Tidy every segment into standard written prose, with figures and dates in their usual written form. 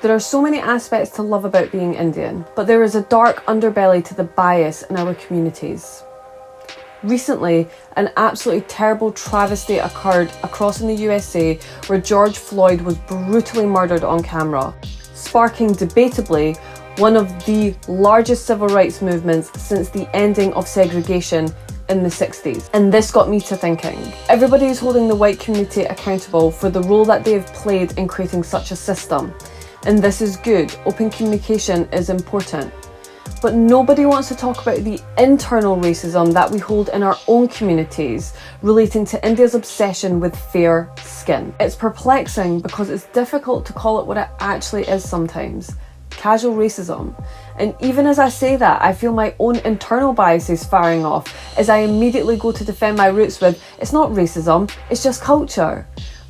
There are so many aspects to love about being Indian, but there is a dark underbelly to the bias in our communities. Recently, an absolutely terrible travesty occurred across in the USA where George Floyd was brutally murdered on camera, sparking debatably one of the largest civil rights movements since the ending of segregation in the 60s. And this got me to thinking. Everybody is holding the white community accountable for the role that they have played in creating such a system. And this is good. Open communication is important. But nobody wants to talk about the internal racism that we hold in our own communities relating to India's obsession with fair skin. It's perplexing because it's difficult to call it what it actually is sometimes. Casual racism. And even as I say that, I feel my own internal biases firing off as I immediately go to defend my roots with, it's not racism, it's just culture.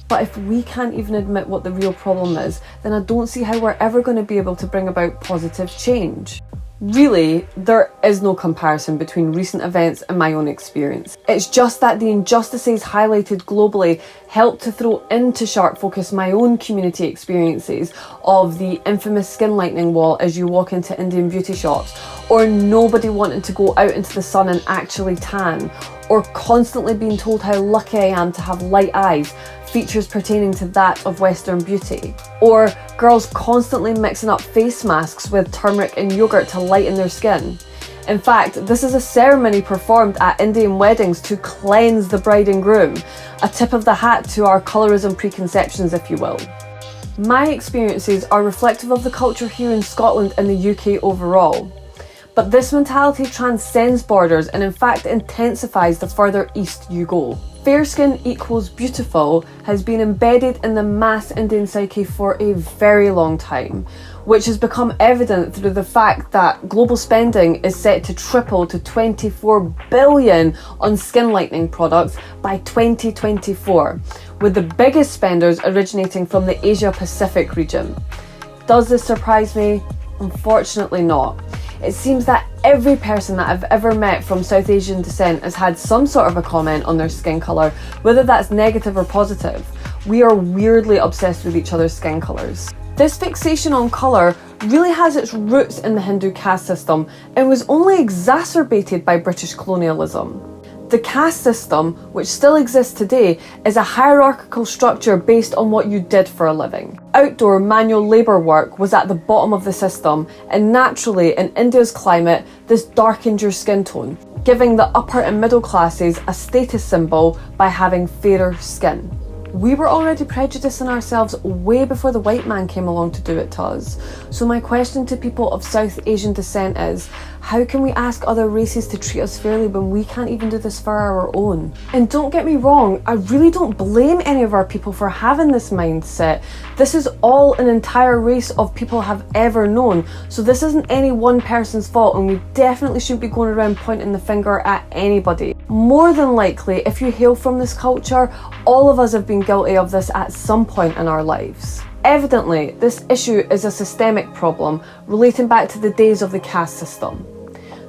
But if we can't even admit what the real problem is, then I don't see how we're ever going to be able to bring about positive change. Really, there is no comparison between recent events and my own experience. It's just that the injustices highlighted globally helped to throw into sharp focus my own community experiences of the infamous skin lightening wall as you walk into Indian beauty shops, or nobody wanting to go out into the sun and actually tan, or constantly being told how lucky I am to have light eyes, features pertaining to that of Western beauty, or girls constantly mixing up face masks with turmeric and yogurt to lighten their skin. In fact, this is a ceremony performed at Indian weddings to cleanse the bride and groom, a tip of the hat to our colorism preconceptions, if you will. My experiences are reflective of the culture here in Scotland and the UK overall. But this mentality transcends borders and in fact intensifies the further east you go. Fair skin equals beautiful has been embedded in the mass Indian psyche for a very long time, which has become evident through the fact that global spending is set to triple to 24 billion on skin lightening products by 2024, with the biggest spenders originating from the Asia Pacific region. Does this surprise me? Unfortunately not. It seems that every person that I've ever met from South Asian descent has had some sort of a comment on their skin colour, whether that's negative or positive. We are weirdly obsessed with each other's skin colours. This fixation on colour really has its roots in the Hindu caste system and was only exacerbated by British colonialism. The caste system, which still exists today, is a hierarchical structure based on what you did for a living. Outdoor manual labour work was at the bottom of the system, and naturally, in India's climate, this darkened your skin tone, giving the upper and middle classes a status symbol by having fairer skin. We were already prejudicing ourselves way before the white man came along to do it to us. So my question to people of South Asian descent is, how can we ask other races to treat us fairly when we can't even do this for our own? And don't get me wrong, I really don't blame any of our people for having this mindset. This is all an entire race of people have ever known. So this isn't any one person's fault, and we definitely shouldn't be going around pointing the finger at anybody. More than likely, if you hail from this culture, all of us have been guilty of this at some point in our lives. Evidently, this issue is a systemic problem relating back to the days of the caste system.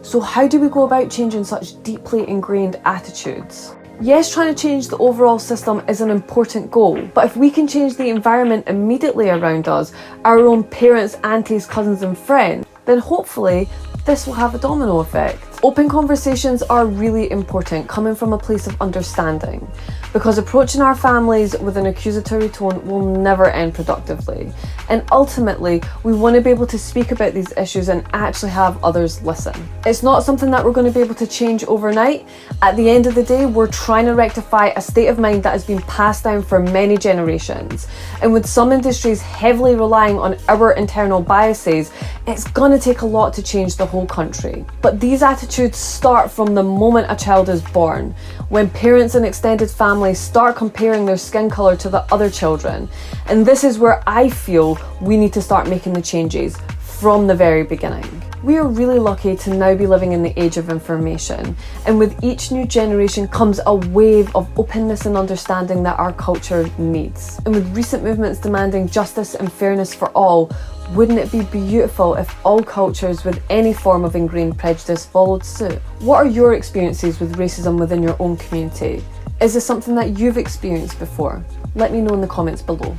So how do we go about changing such deeply ingrained attitudes? Yes, trying to change the overall system is an important goal, but if we can change the environment immediately around us, our own parents, aunties, cousins and friends, then hopefully this will have a domino effect. Open conversations are really important, coming from a place of understanding, because approaching our families with an accusatory tone will never end productively. And ultimately, we want to be able to speak about these issues and actually have others listen. It's not something that we're going to be able to change overnight. At the end of the day, we're trying to rectify a state of mind that has been passed down for many generations. And with some industries heavily relying on our internal biases, it's going to take a lot to change the whole country. But these attitudes start from the moment a child is born, when parents and extended families start comparing their skin colour to the other children. And this is where I feel we need to start making the changes from the very beginning. We are really lucky to now be living in the age of information, and with each new generation comes a wave of openness and understanding that our culture needs. And with recent movements demanding justice and fairness for all, wouldn't it be beautiful if all cultures with any form of ingrained prejudice followed suit? What are your experiences with racism within your own community? Is this something that you've experienced before? Let me know in the comments below.